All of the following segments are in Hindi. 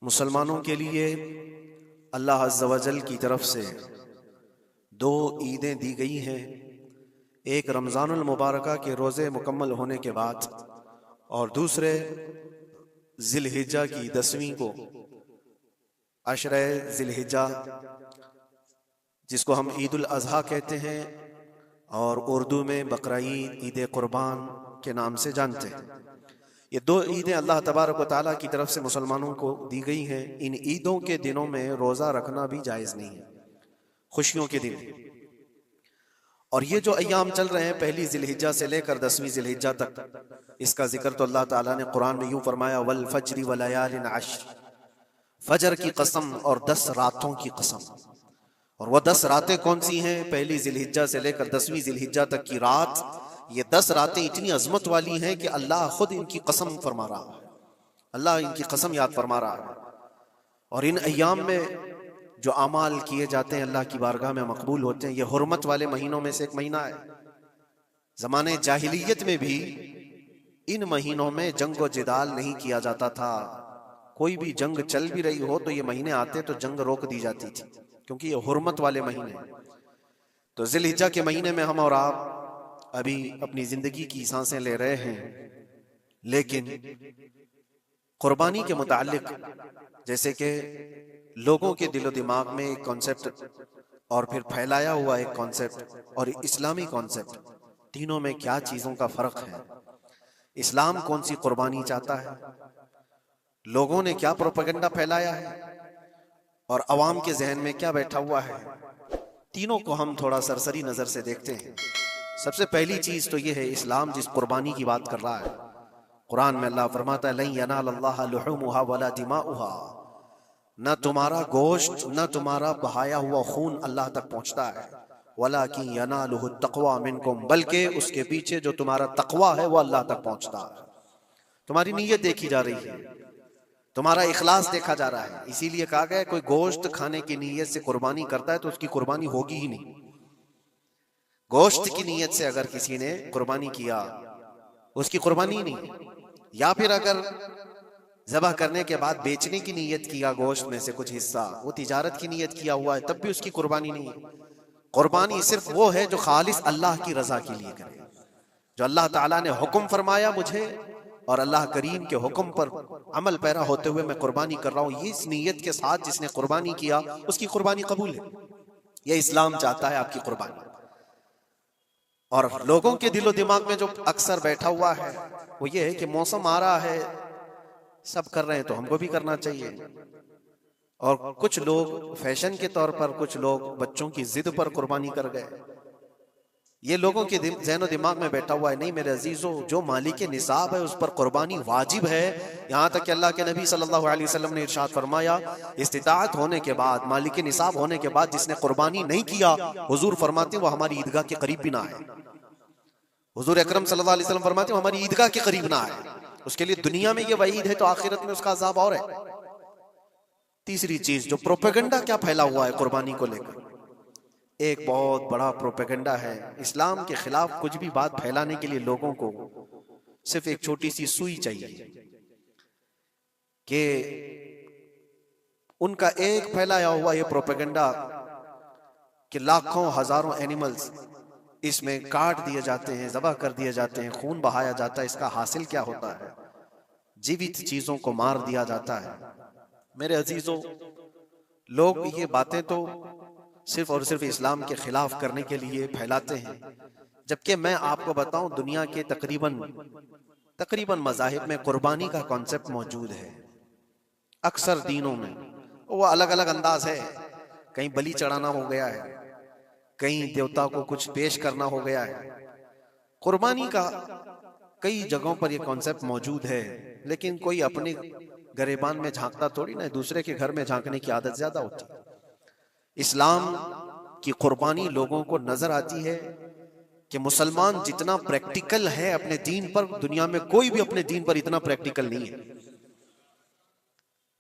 मुसलमानों के लिए अल्लाह अज़्ज़ व जल की तरफ से दो ईदें दी गई हैं। एक रमज़ानुल मुबारका के रोज़े मुकम्मल होने के बाद और दूसरे ज़िलहिज्जा की 10वीं को अशरे ज़िलहिज्जा, जिसको हम ईद उल अज़हा कहते हैं और उर्दू में बकरा ईद, ईद कुर्बान के नाम से जानते हैं। ये दो ईदें अल्लाह तबारक व तआला की तरफ से मुसलमानों को दी गई हैं। इन ईदों के दिनों में रोज़ा रखना भी जायज़ नहीं है, खुशियों के दिन। और ये जो अय्याम चल रहे हैं पहली ज़िलहिज्जा से लेकर 10वीं ज़िलहिज्जा तक, इसका जिक्र तो अल्लाह ताला ने कुरान में यूं फरमाया, वल फज्रि व लयालिन अश्र, फजर की कसम और 10 रातों की कसम। और वह 10 रातें कौन सी हैं? पहली ज़िलहिज्जा से लेकर 10वीं ज़िलहिज्जा तक की रात, ये 10 रातें इतनी अजमत वाली हैं कि अल्लाह खुद इनकी कसम फरमा रहा है, अल्लाह इनकी कसम याद फरमा रहा है। और इन अय्याम में जो अमाल किए जाते हैं अल्लाह की बारगाह में मकबूल होते हैं। ये हुर्मत वाले महीनों में से एक महीना है। ज़माने जाहिलियत में भी इन महीनों में जंग व जिदाल नहीं किया जाता था। कोई भी जंग चल भी रही हो तो ये महीने आते तो जंग रोक दी जाती थी, क्योंकि ये हुर्मत वाले महीने। तो ज़िलहिज्जा के महीने में हम और आप अभी अपनी जिंदगी की सांसें ले रहे हैं, लेकिन कुर्बानी के मुतालिक जैसे कि लोगों के दिलो दिमाग में एक कॉन्सेप्ट और फिर फैलाया हुआ एक कॉन्सेप्ट और इस्लामी कॉन्सेप्ट, तीनों में क्या चीजों का फर्क है। इस्लाम कौन सी कुर्बानी चाहता है, लोगों ने क्या प्रोपेगेंडा फैलाया है और अवाम के जहन में क्या बैठा हुआ है, तीनों को हम थोड़ा सरसरी नजर से देखते हैं। सबसे पहली चीज तो यह है, इस्लाम जिस कुर्बानी की बात कर रहा है, कुरान में अल्लाह फरमाता है, लन यनालल्लाह लुहुमुहा वला दिमाउहा, न तुम्हारा गोश्त न तुम्हारा बहाया हुआ खून अल्लाह तक पहुंचता है, वलाकिन यनालुहु तक़वा मिनकुम, बल्कि उसके पीछे जो तुम्हारा तकवा है वो अल्लाह तक पहुंचता है। तुम्हारी नीयत देखी जा रही है, तुम्हारा इखलास देखा जा रहा है। इसीलिए कहा गया कोई गोश्त खाने की नीयत से कुर्बानी करता है तो उसकी कुर्बानी होगी ही नहीं। गोश्त की नीयत से अगर किसी ने कुर्बानी किया उसकी कुर्बानी नहीं, या फिर अगर ज़बह करने के बाद बेचने की नीयत किया गोश्त में से कुछ हिस्सा, वो तिजारत की नीयत किया हुआ है, तब भी उसकी कुर्बानी नहीं है। कुर्बानी सिर्फ वो है जो खालिस अल्लाह की रजा के लिए करे, जो अल्लाह ताला ने हुक्म फरमाया मुझे और अल्लाह करीम के हुक्म पर अमल पैरा होते हुए मैं कुर्बानी कर रहा हूँ, ये इस नीयत के साथ जिसने कुर्बानी किया उसकी कुर्बानी कबूल है। यह इस्लाम चाहता है आपकी कुर्बानी। और लोगों के दिलो दिमाग में जो अक्सर बैठा हुआ है वो ये है कि मौसम आ रहा है, सब कर रहे हैं तो हमको भी करना चाहिए। और कुछ लोग फैशन के तौर पर, कुछ लोग बच्चों की जिद पर कुर्बानी कर गए। ये लोगों के ज़हन दिमाग में बैठा हुआ है। नहीं मेरे अजीजों, जो मालिक निसाब है उस पर कुर्बानी वाजिब है। यहाँ तक कि अल्लाह के नबी सल्लल्लाहु अलैहि वसल्लम ने इरशाद फरमाया, इस्तिताअत होने के बाद, मालिक निसाब होने के बाद जिसने कुर्बानी नहीं किया, हुजूर फरमाते वो हमारी ईदगाह के करीब भी ना आए। हुजूर अकरम सल्लल्लाहु अलैहि वसल्लम फरमाते हमारी ईदगाह के करीब ना आए। उसके लिए दुनिया में ये वईद है तो आखिरत में उसका अज़ाब और है। तीसरी चीज, जो प्रोपेगेंडा क्या फैला हुआ है कुर्बानी को लेकर, एक बहुत बड़ा प्रोपेगेंडा है। इस्लाम के खिलाफ कुछ भी बात फैलाने के लिए लोगों को सिर्फ एक छोटी सी सुई चाहिए कि उनका एक फैलाया हुआ ये प्रोपेगेंडा कि लाखों हजारों एनिमल्स इसमें काट दिए जाते हैं, ज़बह कर दिए जाते हैं, खून बहाया जाता है, इसका हासिल क्या होता है? जीवित चीजों को मार दिया जाता है। मेरे अजीजों, लोग ये बातें तो सिर्फ और सिर्फ इस्लाम के खिलाफ करने के लिए फैलाते हैं, जबकि मैं आपको बताऊं दुनिया के तकरीबन मज़ाहिब में कुर्बानी का कॉन्सेप्ट मौजूद है। अक्सर दीनों में वो अलग अलग अंदाज है, कहीं बलि चढ़ाना हो गया है, कहीं देवता को कुछ पेश करना हो गया है। कुर्बानी का कई जगहों पर यह कॉन्सेप्ट मौजूद है, लेकिन कोई अपने गरेबान में झांकता थोड़ी ना, दूसरे के घर में झांकने की आदत ज्यादा होती है। इस्लाम की कुर्बानी लोगों को नजर आती है कि मुसलमान जितना प्रैक्टिकल है अपने दीन पर, दुनिया में कोई भी अपने दीन पर इतना प्रैक्टिकल नहीं है।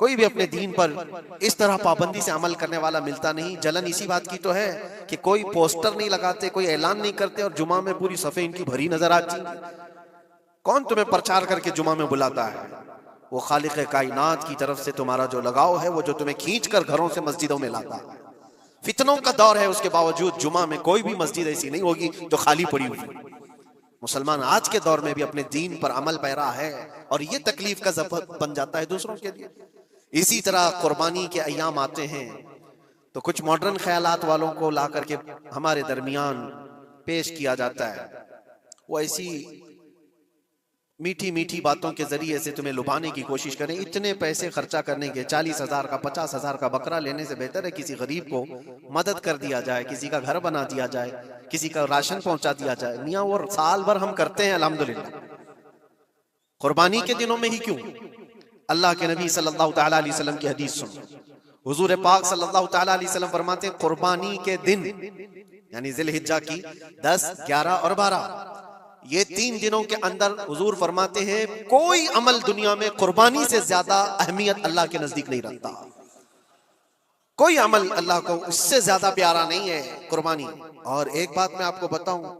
कोई भी अपने दीन पर इस तरह पाबंदी से अमल करने वाला मिलता नहीं। जलन इसी बात की तो है कि कोई पोस्टर नहीं लगाते, कोई ऐलान नहीं करते और जुमा में पूरी सफे इनकी भरी नजर आती। कौन तुम्हें प्रचार करके जुमा में बुलाता है? वो खालिक कायनात की तरफ से तुम्हारा जो लगाव है, वो जो तुम्हें खींच कर घरों से मस्जिदों में लाता है। फितनों का दौर है, उसके बावजूद जुमा में कोई भी मस्जिद ऐसी नहीं होगी जो खाली पड़ी हुई। मुसलमान आज के दौर में भी अपने दीन पर अमल पैरा है और ये तकलीफ का सबब बन जाता है दूसरों के लिए। इसी तरह कुर्बानी के अय्याम आते हैं तो कुछ मॉडर्न ख्यालात वालों को ला करके हमारे दरमियान पेश किया जाता है। वो ऐसी मीठी मीठी बातों के जरिए से तुम्हें लुभाने की कोशिश करें। इतने पैसे खर्चा करने के 40,000 का 50,000 का बकरा लेने से बेहतर है किसी गरीब को मदद कर दिया जाए, किसी का घर बना दिया जाए, किसी का राशन पहुंचा दिया जाए। मियाँ वो साल भर हम करते हैं अल्हम्दुलिल्लाह, कुर्बानी के दिनों में ही क्यों। अल्लाह के नबी सल्लल्लाहु तआला अलैहि वसल्लम की हदीस सुन, हुजूर पाक सल्लल्लाहु तआला अलैहि वसल्लम फरमाते हैं कुर्बानी के दिन यानी जिलहिज्जा की 10, 11 और 12 ये 3 दिनों के अंदर हुजूर फरमाते हैं कोई अमल दुनिया में कुर्बानी से ज्यादा अहमियत अल्लाह के नजदीक नहीं रखता। कोई अमल अल्लाह को इससे ज्यादा प्यारा नहीं है कुर्बानी। और एक बात मैं आपको बताऊं,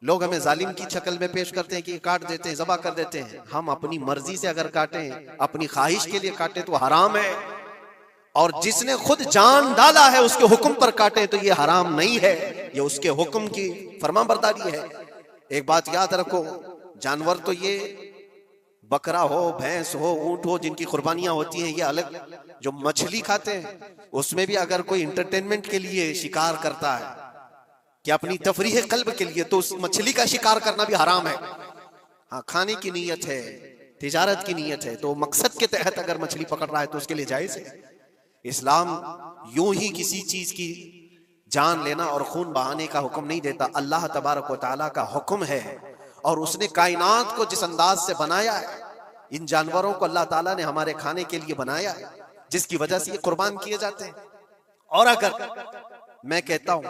लोग हमें जालिम की शक्ल में पेश करते हैं कि काट देते हैं, ज़बा कर देते हैं। हम अपनी मर्जी से अगर काटें, अपनी ख्वाहिश के लिए काटें तो हराम है, और जिसने खुद जान डाला है उसके हुक्म पर काटे तो ये हराम नहीं है, ये उसके हुक्म की फरमाबरदारी है। एक बात याद रखो, जानवर तो ये बकरा हो, भैंस हो, ऊंट हो, जिनकी कुर्बानियां होती हैं ये अलग। जो मछली खाते हैं उसमें भी अगर कोई इंटरटेनमेंट के लिए शिकार करता है कि अपनी तफरीह कल्ब के लिए, तो उस मछली का शिकार करना भी हराम है। हाँ, खाने की नीयत है, तिजारत की नीयत है, तो मकसद के तहत अगर मछली पकड़ रहा है तो उसके लिए जायज है। इस्लाम यूं ही किसी चीज की जान लेना और खून बहाने का हुक्म नहीं देता। अल्लाह तबारक व तआला का हुक्म है और उसने कायनात को जिस अंदाज से बनाया है, इन जानवरों को अल्लाह ताला ने हमारे खाने के लिए बनाया है, जिसकी वजह से ये कुर्बान किए जाते हैं। और अगर मैं कहता हूं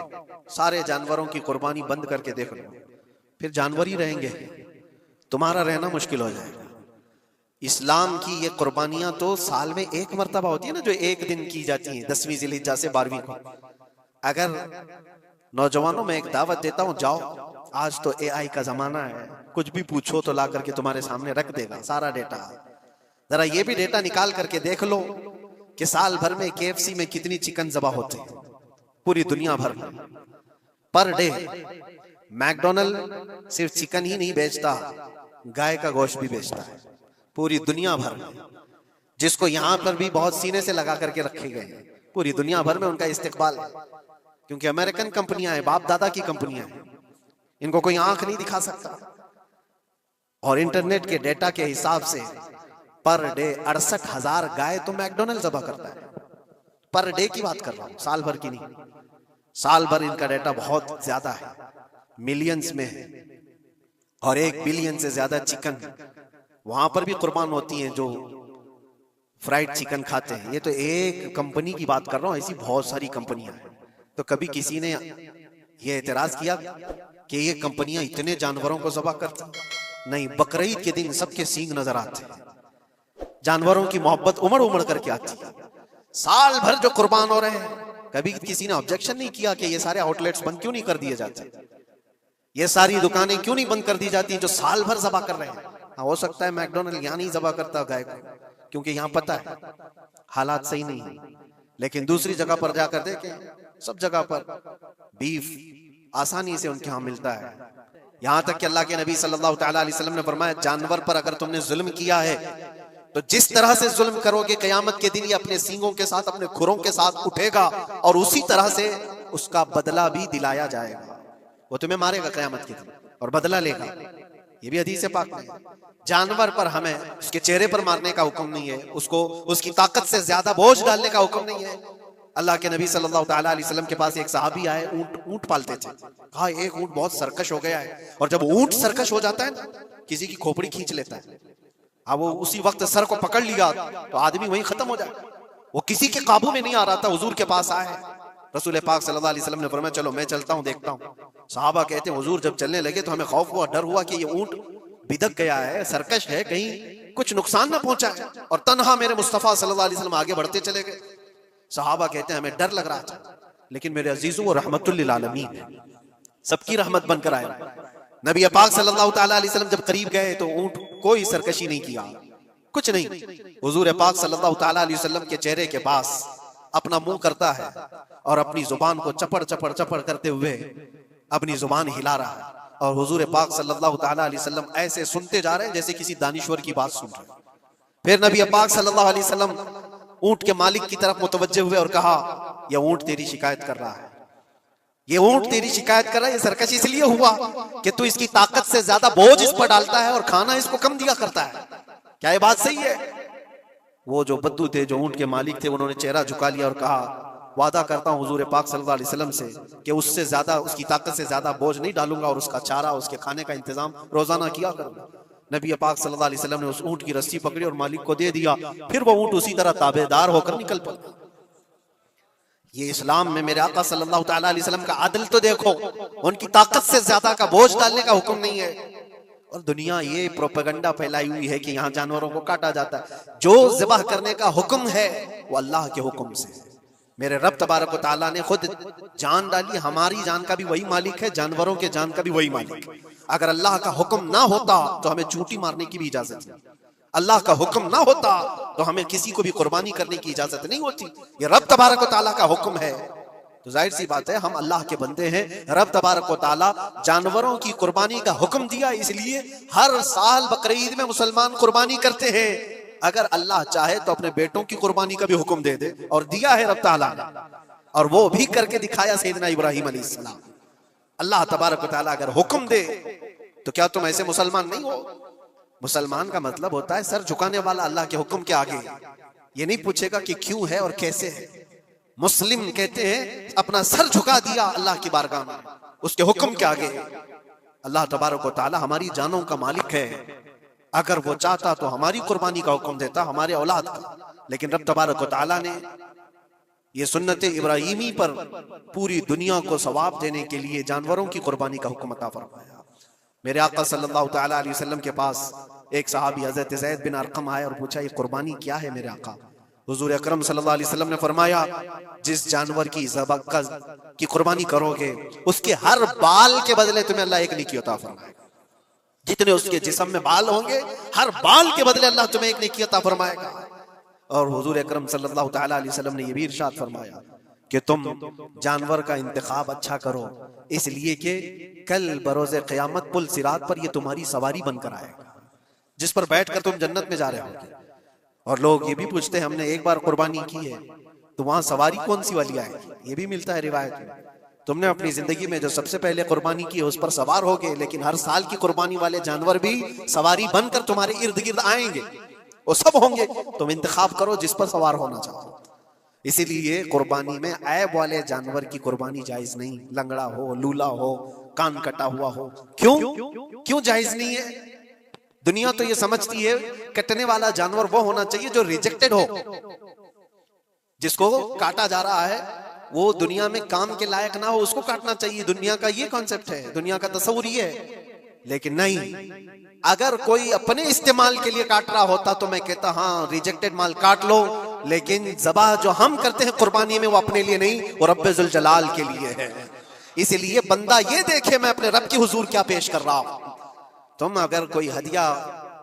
सारे जानवरों की कुर्बानी बंद करके देख लो, फिर जानवर ही रहेंगे, तुम्हारा रहना मुश्किल हो जाएगा। इस्लाम की ये कुर्बानियां तो साल में एक मर्तबा होती है ना, जो एक दिन की जाती है 10वीं जिलहिज्जा से 12वीं को। अगर नौजवानों में एक दावत देता हूं, जाओ, आज तो AI का जमाना है, कुछ भी पूछो तो ला करके तुम्हारे सामने रख देगा सारा डेटा। जरा ये भी डेटा निकाल करके देख लो कि साल भर में KFC में कितनी चिकन ज़बा होते हैं पूरी दुनिया भर में पर डे। मैकडोनल्ड सिर्फ चिकन ही नहीं बेचता, गाय का गोश्त भी बेचता है पूरी दुनिया भर में, जिसको यहाँ पर भी बहुत सीने से लगा करके रखे गए हैं। पूरी दुनिया भर में उनका इस्तेकबाल है, क्योंकि अमेरिकन कंपनियां हैं, बाप दादा की कंपनियां हैं, इनको कोई आंख नहीं दिखा सकता। और इंटरनेट के डेटा के हिसाब से पर डे 68,000 गाय तो मैकडोनल्ड ज़बह करता है। पर डे की बात कर रहा हूं, साल भर की नहीं। साल भर इनका डेटा बहुत ज्यादा है, मिलियंस में है, और 1 बिलियन से ज्यादा चिकन वहां पर भी कुर्बान होती हैं जो फ्राइड चिकन खाते हैं। ये तो एक कंपनी की बात कर रहा हूं, ऐसी बहुत सारी कंपनियां हैं। तो कभी किसी ने ये एतराज किया कि ये कंपनियां इतने जानवरों को ज़बह करती? नहीं, बकरीद के दिन सबके सींग नजर आते हैं, जानवरों की मोहब्बत उमड़ उमड़ करके आती है। साल भर जो कुर्बान हो रहे हैं, कभी किसी ने ऑब्जेक्शन नहीं किया कि ये सारे आउटलेट्स बंद क्यों नहीं कर दिए जाते, ये सारी दुकानें क्यों नहीं बंद कर दी जाती जो साल भर ज़बह कर रहे हैं। हाँ, हो सकता है मैकडोनल्ड यहाँ नहीं ज़बह करता गाय को, क्योंकि यहाँ पता है हालात सही नहीं है, लेकिन दूसरी जगह पर जाकर देखें, सब जगह पर बीफ आसानी से उनके यहाँ मिलता है। यहाँ तक कि अल्लाह के नबी सल्लल्लाहु तआला अलैहि वसल्लम ने फरमाया, जानवर पर अगर तुमने जुल्म किया है तो जिस तरह से जुल्म करोगे क़यामत के दिन ये अपने सींगों के साथ, अपने खुरों के साथ उठेगा और उसी तरह से उसका बदला भी दिलाया जाएगा। वो तुम्हें मारेगा क़यामत के दिन और बदला लेगा। ये भी हदीस पाक में। जानवर पर हमें उसके चेहरे पर मारने का हुक्म नहीं है, उसको उसकी ताकत से ज्यादा बोझ डालने का हुक्म नहीं है। अल्लाह के नबी सल्लल्लाहु तआला अलैहि वसल्लम के पास एक सहाबी आए, ऊंट पालते थे। कहा एक ऊंट बहुत सरकश हो गया है, और जब ऊंट सरकश हो जाता है ना, किसी की खोपड़ी खींच लेता है, अब वो उसी वक्त सर को पकड़ लिया तो आदमी वहीं खत्म हो जाए। वो किसी के काबू में नहीं आ रहा था, हुजूर के पास आए। रसूल पाक सल्लल्लाहु अलैहि वसल्लम ने फरमाया, चलो मैं चलता हूँ, देखता हूँ। सहाबा कहते हैं हुजूर जब चलने लगे तो हमें खौफ हुआ, डर हुआ कि ये ऊंट बिदक गया है, सरकश है, कहीं कुछ नुकसान ना पहुंचाए। और तन्हा मेरे मुस्तफा सल्लल्लाहु अलैहि वसल्लम आगे बढ़ते चले गए। सहाबा कहते हैं हमें डर लग रहा था, लेकिन मेरे अजीजों वो रहमतुल लिल आलमीन है, सबकी रहमत बनकर आए। नबी पाक सल्लल्लाहु तआला अलैहि वसल्लम जब करीब गए तो ऊंट कोई सरकशी नहीं किया, कुछ नहीं। हुजूर पाक सल्लल्लाहु ताला अलैहि वसल्लम के चेहरे के पास अपना मुंह करता है और अपनी जुबान को चपड़ चपड़ चपड़ करते हुए अपनी जुबान हिला रहा है, और हुजूर पाक सल्लल्लाहु ताला अलैहि वसल्लम ऐसे सुनते जा रहे हैं जैसे किसी दानिश्वर की बात सुन रहे हैं। फिर नबी पाक सल्लल्लाहु अलैहि वसल्लम ऊंट के मालिक की तरफ मुतवज्जे हुए और कहा, यह ऊंट तेरी शिकायत कर रहा है, ये ऊंट तेरी शिकायत कर रहा है। ये सरकश इसलिए हुआ कि तू इसकी ताकत से ज्यादा बोझ इस पर डालता है और खाना इसको कम दिया करता है। क्या ये बात सही है? वो जो बद्दू थे, जो ऊंट के मालिक थे, उन्होंने चेहरा झुका लिया और कहा, वादा करता हूं हुजूर पाक सल्लल्लाहु अलैहि वसल्लम से कि उससे ज्यादा, उसकी ताकत से ज्यादा बोझ नहीं डालूंगा और उसका चारा, उसके खाने का इंतजाम रोजाना किया करूंगा। नबी पाक सल्लल्लाहु अलैहि वसल्लम ने उस ऊंट की रस्सी पकड़ी और मालिक को दे दिया। फिर वो ऊंट उसी तरह ताबेदार होकर निकल पड़ा। ये इस्लाम में मेरे आका सल्लल्लाहु ताला अलैहि वसल्लम का आदल तो देखो, उनकी ताकत से ज्यादा का बोझ डालने का हुक्म नहीं है। और दुनिया ये प्रोपेगेंडा फैलाई हुई है कि यहाँ जानवरों को काटा जाता है। जो ज़िबाह करने का हुक्म है वो अल्लाह के हुक्म से। मेरे रब तबारक व तआला ने खुद जान डाली, हमारी जान का भी वही मालिक है, जानवरों के जान का भी वही मालिक है। अगर अल्लाह का हुक्म ना होता तो हमें चूंटी मारने की भी इजाजत नहीं, अल्लाह का हुक्म ना होता तो हमें किसी को भी कुर्बानी करने की इजाजत नहीं होती। ये रब तबारक व तआला का हुक्म है, तो जाहिर सी बात है हम अल्लाह के बंदे हैं। रब तबारक व तआला जानवरों की कुर्बानी का हुक्म दिया, इसलिए हर साल बकरीद में मुसलमान कुर्बानी करते हैं। अगर अल्लाह चाहे तो अपने बेटों की कुर्बानी का भी हुक्म दे दे, और दिया है रब तआला ने, और वो भी करके दिखाया सैयदना इब्राहिम अलैहिस्सलाम। अल्लाह तबारक व तआला अगर हुक्म दे तो क्या तुम ऐसे मुसलमान नहीं हो? मुसलमान का मतलब होता है सर झुकाने वाला अल्लाह के हुक्म के आगे। ये नहीं पूछेगा कि क्यों है और कैसे है। मुस्लिम कहते हैं अपना सर झुका दिया अल्लाह की बारगाह में, उसके हुक्म के आगे। अल्लाह तबारक व तआला हमारी जानों का मालिक है। अगर वो चाहता तो हमारी कुर्बानी का हुक्म देता, हमारे औलाद का, लेकिन रब तबारक व तआला ने ये सुन्नत इब्राहिमी पर पूरी दुनिया को सवाब देने के लिए जानवरों की कुर्बानी का हुक्म अता फरमाया। मेरे आका सल्लल्लाहु ताला अलैहि वसल्लम के पास एक सहाबी हजरत ज़ैद बिन अरकम आए और पूछा, ये कुर्बानी क्या है मेरे आका? हुजूर अकरम सल्लल्लाहु अलैहि वसल्लम ने फरमाया, जिस जानवर की ज़बह की कुर्बानी करोगे उसके हर बाल के बदले तुम्हें अल्लाह एक नेकी अता फरमाएगा। जितने उसके जिस्म में बाल होंगे, हर बाल के बदले अल्लाह तुम्हें एक नेकी अता फरमाएगा। और हुजूर अकरम सल्लल्लाहु ताला अलैहि वसल्लम ने यह भी इरशाद फरमाया कि तुम जानवर का इंतखाब अच्छा करो, इसलिए कि कल बरोज़े क़यामत पुल सिरात पर ये तुम्हारी सवारी बनकर आएगा, जिस पर बैठकर तुम जन्नत में जा रहे होगे। और लोग ये भी पूछते हैं, हमने एक बार कुर्बानी की है तो वहां सवारी कौन सी वाली आएगी? ये भी मिलता है रिवायत में। तुमने अपनी जिंदगी में जो सबसे पहले कुर्बानी की है उस पर सवार होगे, लेकिन हर साल की कुर्बानी वाले जानवर भी सवारी बनकर तुम्हारे इर्द गिर्द आएंगे, वो सब होंगे। तुम इंतखाब करो जिस पर सवार होना चाहो। इसीलिए कुर्बानी में ऐब वाले जानवर की कुर्बानी जायज नहीं, लंगड़ा हो, लूला हो, कान कटा हुआ हो। क्यों जायज नहीं है? दुनिया तो ये समझती है कटने वाला जानवर वो होना चाहिए जो रिजेक्टेड हो, जिसको काटा जा रहा है वो दुनिया में काम के लायक ना हो, उसको काटना चाहिए। दुनिया का ये कॉन्सेप्ट है, दुनिया का तस्वुर ये है। लेकिन नहीं, अगर कोई अपने इस्तेमाल के लिए काट रहा होता तो मैं कहता हाँ रिजेक्टेड माल काट लो, लेकिन ज़बाह जो हम करते हैं कुर्बानी में वो अपने लिए नहीं, वो रब्बे जुल जलाल के लिए है। इसलिए बंदा ये देखे मैं अपने रब के हुजूर क्या पेश कर रहा हूं। तुम अगर कोई हदिया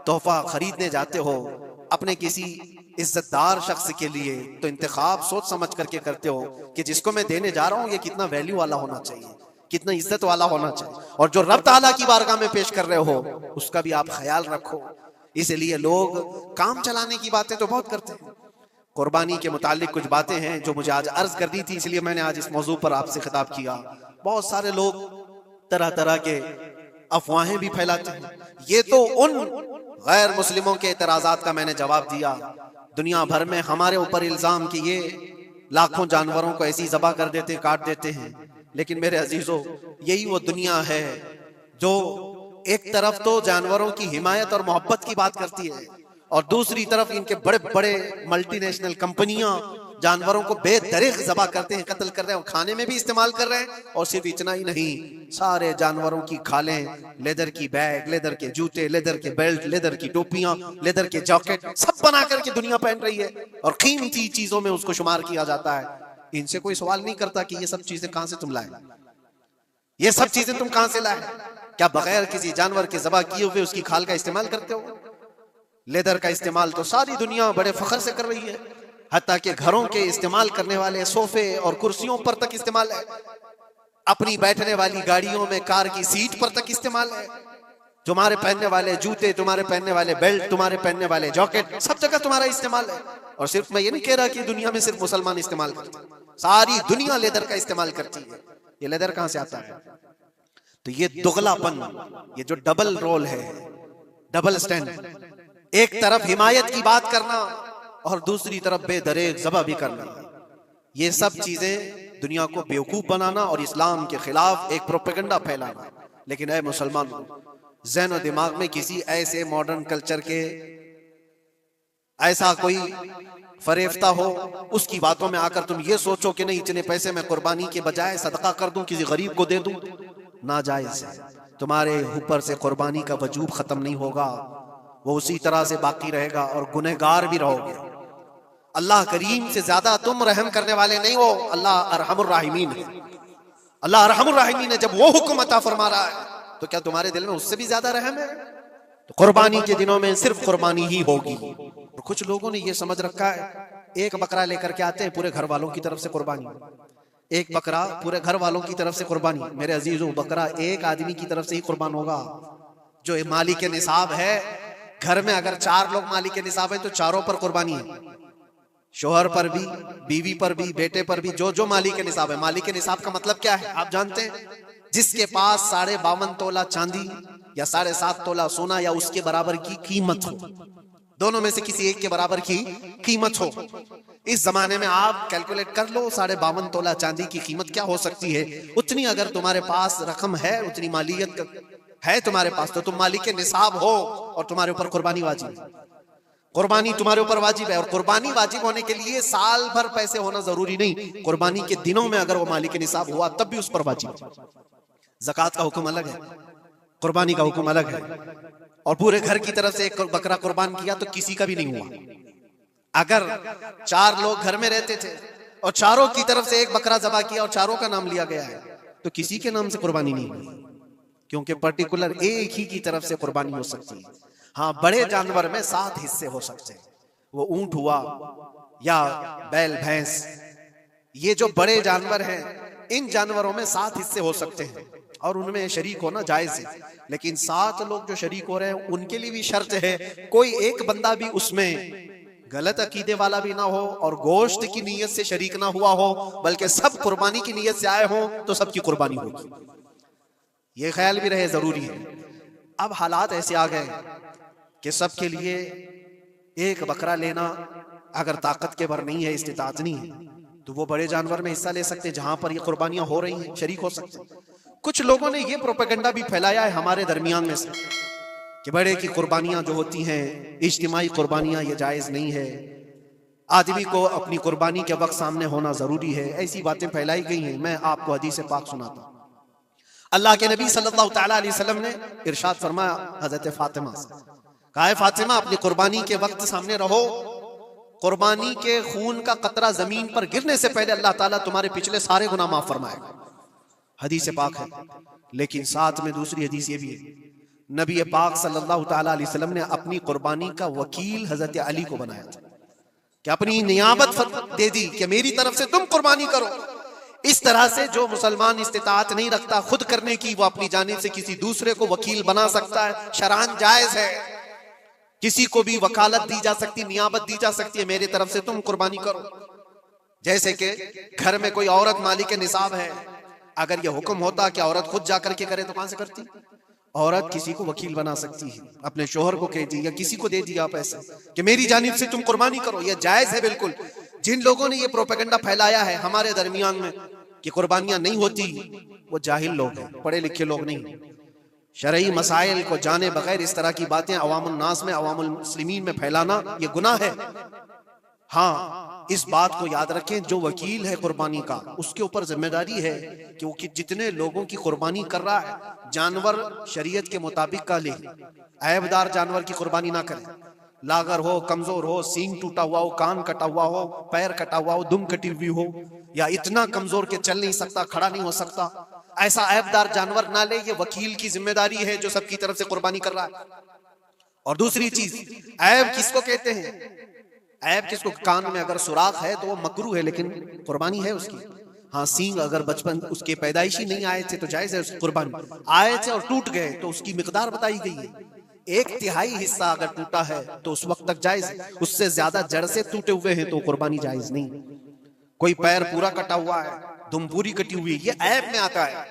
तोहफा खरीदने जाते हो अपने किसी इज्जतदार शख्स के लिए, तो इंतखाब सोच समझ करके करते हो कि जिसको मैं देने जा रहा हूं ये कितना वैल्यू वाला होना चाहिए, कितना इज्जत वाला होना चाहिए, और जो रब ताला की बारगाह में पेश कर रहे हो उसका भी आप ख्याल रखो। इसलिए लोग काम चलाने की बातें तो बहुत करते हैं। कुर्बानी के मुतालिक कुछ बातें हैं जो मुझे आज अर्ज करनी थी, इसलिए मैंने आज इस मौजू पर आपसे खिताब किया। बहुत सारे लोग तरह तरह के अफवाहें भी फैलाते हैं। ये तो उन गैर मुस्लिमों के एतराजात का मैंने जवाब दिया। दुनिया भर में हमारे ऊपर इल्जाम कि ये लाखों जानवरों को ऐसी ज़बह कर देते, काट देते हैं। लेकिन मेरे अजीजों, यही वो दुनिया है जो एक तरफ तो जानवरों की हिमायत और मोहब्बत की बात करती है, और दूसरी तरफ इनके बड़े बड़े मल्टीनेशनल कंपनियां जानवरों को बेदरीग ज़बह करते हैं, कत्ल कर रहे हैं, और खाने में भी इस्तेमाल कर रहे हैं। और सिर्फ इतना ही नहीं, सारे जानवरों की खालें, लेदर की बैग, लेदर के जूते, लेदर के बेल्ट, लेदर की टोपियां, लेदर के जैकेट सब बना करके दुनिया पहन रही है, और कीमती चीजों में उसको शुमार किया जाता है। इनसे कोई सवाल नहीं करता कि ये सब चीजें कहां से तुम लाए, ये सब चीजें तुम कहां से लाए? क्या बगैर किसी जानवर के ज़बह किए हुए उसकी खाल का इस्तेमाल करते हो? लेदर का इस्तेमाल तो सारी दुनिया बड़े फख्र से कर रही है, हत्ता कि घरों के इस्तेमाल करने वाले सोफे और कुर्सियों पर तक इस्तेमाल है, अपनी बैठने वाली गाड़ियों में कार की सीट पर तक इस्तेमाल है, तुम्हारे पहनने वाले जूते, तुम्हारे पहनने वाले बेल्ट, तुम्हारे पहनने वाले जैकेट, सब जगह तुम्हारा इस्तेमाल है। और सिर्फ मैं ये नहीं कह रहा कि दुनिया में सिर्फ मुसलमान इस्तेमाल करते हैं, सारी दुनिया लेदर का इस्तेमाल करती है। ये लेदर कहां से आता है? तो ये दुगलापन, ये जो डबल रोल है, डबल स्टैंड, एक तरफ हिमायत की बात करना और दूसरी तरफ बेदरेग ज़बा भी करना, ये सब चीजें दुनिया को बेवकूफ बनाना और इस्लाम के खिलाफ एक प्रोपेगेंडा फैलाना। लेकिन ऐ मुसलमान, ज़हन और दिमाग में किसी ऐसे मॉडर्न कल्चर के ऐसा कोई फरेफ्ता हो, उसकी बातों में आकर तुम ये सोचो कि नहीं, इतने पैसे मैं कुर्बानी के बजाय सदका कर दूं, किसी गरीब को दे दूं, नाजायज है। तुम्हारे ऊपर से कुर्बानी का वजूब खत्म नहीं होगा, वो उसी तरह से बाकी रहेगा और गुनहगार भी रहोगे। अल्लाह करीम से ज्यादा तुम रहम करने वाले नहीं हो, अल्लाह अरहमुर राहिमीन है। अल्लाह अरहमुर राहिमीन है। जब वो हुक्म अता फरमा रहा है तो क्या तुम्हारे दिल में उससे भी ज्यादा रहम है? तो कुर्बानी के दिनों में सिर्फ कुर्बानी ही होगी। और कुछ लोगों ने ये समझ रखा है, एक बकरा लेकर के आते हैं, पूरे घर वालों की तरफ से कुर्बानी, एक बकरा पूरे घर वालों की तरफ से कुर्बानी। मेरे अजीजों, बकरा एक आदमी की तरफ से ही कुर्बान होगा जो मालिक के निसाब है। घर में अगर 4 लोग मालिक के निसाब है तो चारों पर कुर्बानी है, शोहर पर भी, बीवी पर भी, बेटे पर भी, जो जो मालिक के निसाब है। मालिक के निसाब का मतलब क्या है आप जानते हैं? जिसके पास 52.5 तोला चांदी या 7.5 तोला सोना या उसके बराबर की कीमत हो, दोनों में से किसी एक के बराबर की कीमत हो। इस जमाने में आप कैलकुलेट कर लो 52.5 तोला चांदी की कीमत क्या हो सकती है। उतनी अगर तुम्हारे पास रकम है, उतनी मालियत है तुम्हारे पास, तो तुम मालिक के निसाब हो और तुम्हारे ऊपर कुर्बानी वाजिब है। कुर्बानी तुम्हारे ऊपर वाजिब है। और कुर्बानी वाजिब होने के लिए साल भर पैसे होना जरूरी नहीं, कुर्बानी के दिनों में अगर वो मालिक के निसाब हुआ तब भी उस पर वाजिब है। ज़कात का हुक्म अलग है, कुर्बानी का हुक्म अलग है। और पूरे घर की तरफ से एक बकरा कुर्बान किया तो किसी का भी नहीं हुआ। अगर 4 लोग घर में रहते थे और चारों की तरफ से एक बकरा ज़बा किया और चारों का नाम लिया गया है तो किसी के नाम से कुर्बानी नहीं हुई, क्योंकि पर्टिकुलर एक ही की तरफ से कुर्बानी हो सकती है। हाँ, बड़े जानवर में 7 हिस्से हो सकते हैं, वो ऊंट हुआ या बैल भैंस, ये जो बड़े जानवर हैं, इन जानवरों में 7 हिस्से हो सकते हैं और उनमें शरीक होना जायज है। लेकिन 7 लोग जो शरीक हो रहे हैं उनके लिए भी शर्त है, कोई एक बंदा भी उसमें गलत अकीदे वाला भी ना हो और गोश्त की नीयत से शरीक ना हुआ हो, बल्कि सब कुर्बानी की नीयत से आए हो तो सबकी कुर्बानी होगी। ये ख्याल भी रहे, जरूरी है। अब हालात ऐसे आ गए कि सबके लिए एक बकरा लेना अगर ताकत के भर नहीं है, इस्तिताअत नहीं है, तो वो बड़े जानवर में हिस्सा ले सकते, जहां पर ये कुर्बानियां हो रही हैं शरीक हो सकते। कुछ लोगों ने ये प्रोपेगेंडा भी फैलाया है हमारे दरमियान में से कि बड़े की कुर्बानियां जो होती हैं, इज्तिमाई कुर्बानियां, ये जायज नहीं है, आदमी को अपनी कुर्बानी के वक्त सामने होना जरूरी है। ऐसी बातें फैलाई गई हैं। मैं आपको हदीस पाक सुनाता हूं। अल्लाह के नबी सल्लल्लाहु तआला अलैहि वसल्लम ने इरशाद फरमाया हजरत फातिमा से, कहा है फातिमा अपनी कुर्बानी के वक्त सामने रहो, कुर्बानी के खून का कतरा जमीन पर गिरने से पहले अल्लाह ताला तुम्हारे पिछले सारे गुनाह माफ फरमाएगा। हदीस पाक है। लेकिन साथ में दूसरी हदीस ये भी है, नबी पाक सल्लल्लाहु तआला अलैहि वसल्लम ने अपनी कुर्बानी का वकील हजरत अली को बनाया था कि अपनी नियाबत दे दी कि मेरी तरफ से तुम कुर्बानी करो। इस तरह से जो मुसलमान इस्तिताअत नहीं रखता खुद करने की, वो अपनी जानिब से किसी दूसरे को वकील बना सकता है, शरअन जायज है। किसी को भी वकालत दी जा सकती, नियाबत दी जा सकती है, मेरी तरफ से तुम कुर्बानी करो। जैसे कि घर में कोई औरत मालिक के निसाब है, अगर यह हुक्म होता कि औरत खुद जाकर के करे तो कहां से करती? औरत किसी को वकील बना सकती है, अपने शोहर को कह दी या किसी को दे दिया पैसे कि मेरी जानिब से तुम कुर्बानी करो, यह जायज है बिल्कुल। जिन लोगों ने ये प्रोपेगेंडा फैलाया है हमारे दरमियान में कि कुर्बानियां नहीं होती, वो जाहिल लोग हैं, पढ़े लिखे लोग नहीं। शरई मसाइल को जाने बगैर इस तरह की बातें अवामुल नास में, अवामुल मुस्लिमीन में फैलाना ये गुनाह है। हाँ, इस बात को याद रखें, जो वकील है कुर्बानी का, उसके ऊपर जिम्मेदारी है कि वो जितने लोगों की कुर्बानी कर रहा है, जानवर शरीयत के मुताबिक का ले, ऐबदार जानवर की कुर्बानी ना करे। लागर हो, कमजोर हो, सींग टूटा हुआ हो, कान कटा हुआ हो, पैर कटा हुआ हो, दुम कटी हुई हो, या इतना कमजोर के चल नहीं सकता, खड़ा नहीं हो सकता, ऐसा ऐबदार जानवर ना ले। ये वकील की जिम्मेदारी है जो सबकी तरफ से कुर्बानी कर रहा है। और दूसरी चीज, ऐब किसको कहते हैं? ऐब किसको? कान में अगर सुराख है तो वो मकरू है, लेकिन कुर्बानी है उसकी। हाँ, सींग अगर बचपन उसके पैदाइशी नहीं आए थे तो जायज है उसकी कुर्बानी। आए थे और टूट गए तो उसकी मिकदार बताई गई है। 1/3 हिस्सा अगर टूटा है तो उस वक्त तक जायज है। उससे ज्यादा जड़ से टूटे हुए हैं तो कुर्बानी जायज नहीं। कोई पैर पूरा कटा हुआ है, दुम पूरी कटी हुई, ये ऐब में आता है।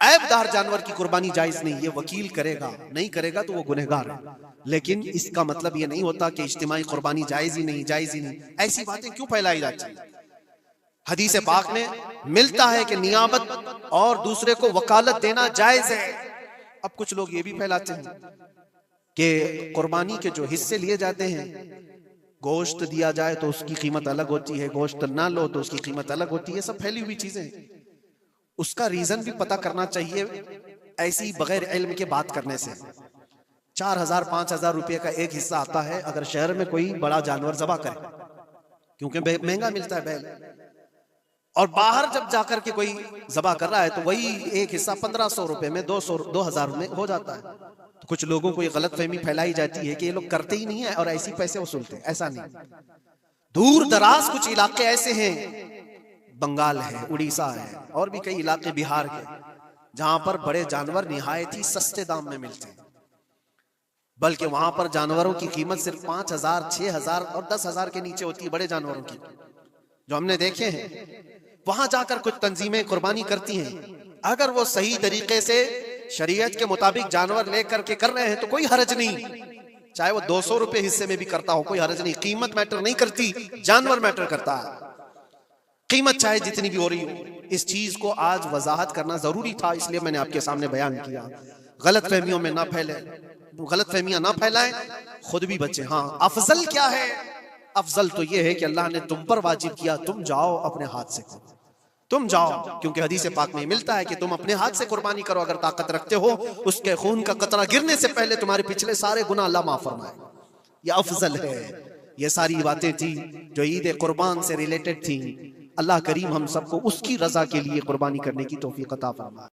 ऐबदार जानवर की कुर्बानी जायज नहीं। ये वकील करेगा, नहीं करेगा तो वो गुनहगार है। लेकिन इसका मतलब ये नहीं होता कि इज्तिमाई कुर्बानी जायज ही नहीं, जायज ही नहीं। ऐसी बातें क्यों फैलाई जाती हैं? हदीस पाक में मिलता है कि नियामत और दूसरे को वकालत देना जायज है। अब कुछ लोग ये भी फैलाते हैं कि कुर्बानी के जो हिस्से लिए जाते हैं, गोश्त दिया जाए तो उसकी कीमत अलग होती है, गोश्त ना लो तो उसकी कीमत अलग होती है। सब फैली हुई चीजें। उसका रीजन भी पता करना चाहिए ऐसी बगैर इल्म के बात करने से। 4,000-5,000 रुपए का एक हिस्सा आता है अगर शहर में कोई बड़ा जानवर जबा करे, क्योंकि महंगा मिलता है बैल। और बाहर जब जाकर के कोई जबा कर रहा है तो वही एक हिस्सा 1,500 रुपए में, 2,000 में हो जाता है। तो कुछ लोगों को ये गलतफहमी फैलाई जाती है कि ये लोग करते ही नहीं है और ऐसे पैसे वसूलते हैं। ऐसा नहीं। दूर दराज कुछ इलाके ऐसे हैं, बंगाल है, उड़ीसा है, और भी कई इलाके बिहार के, जहां पर बड़े जानवर निहायत ही सस्ते दाम में मिलते हैं। बल्कि वहां पर जानवरों की कीमत सिर्फ 5,000, 6,000 और 10,000 के नीचे होती है, बड़े जानवरों की, जो हमने देखे हैं। वहां जाकर कुछ तंजीमें कुर्बानी करती हैं। अगर वो सही तरीके से शरीयत के मुताबिक जानवर लेकर के कर रहे हैं तो कोई हर्ज नहीं। चाहे वो 200 रुपए हिस्से में भी करता हो, कोई हर्ज नहीं। कीमत मैटर नहीं करती, जानवर मैटर करता है। कीमत चाहे जितनी भी हो रही हो। इस चीज को आज वजाहत करना जरूरी था, इसलिए मैंने आपके सामने बयान किया। गलत फहमियों में ना फैले, गलत फहमियां ना फैलाएं, खुद भी बचे। हाँ, अफजल क्या है? अफजल तो यह है कि अल्लाह ने तुम पर वाजिब किया, तुम जाओ अपने हाथ से करो, तुम जाओ। क्योंकि हदीस पाक में मिलता है कि तुम अपने हाथ से कुर्बानी करो अगर ताकत रखते हो। उसके खून का कतरा गिरने से पहले तुम्हारे पिछले सारे गुनाह अल्लाह माफ फरमाए। यह अफजल है। ये सारी बातें थी जो ईद कुर्बान से रिलेटेड थी। अल्लाह करीम हम सबको उसकी रजा के लिए कुर्बानी करने की तौफीक अता फरमाए।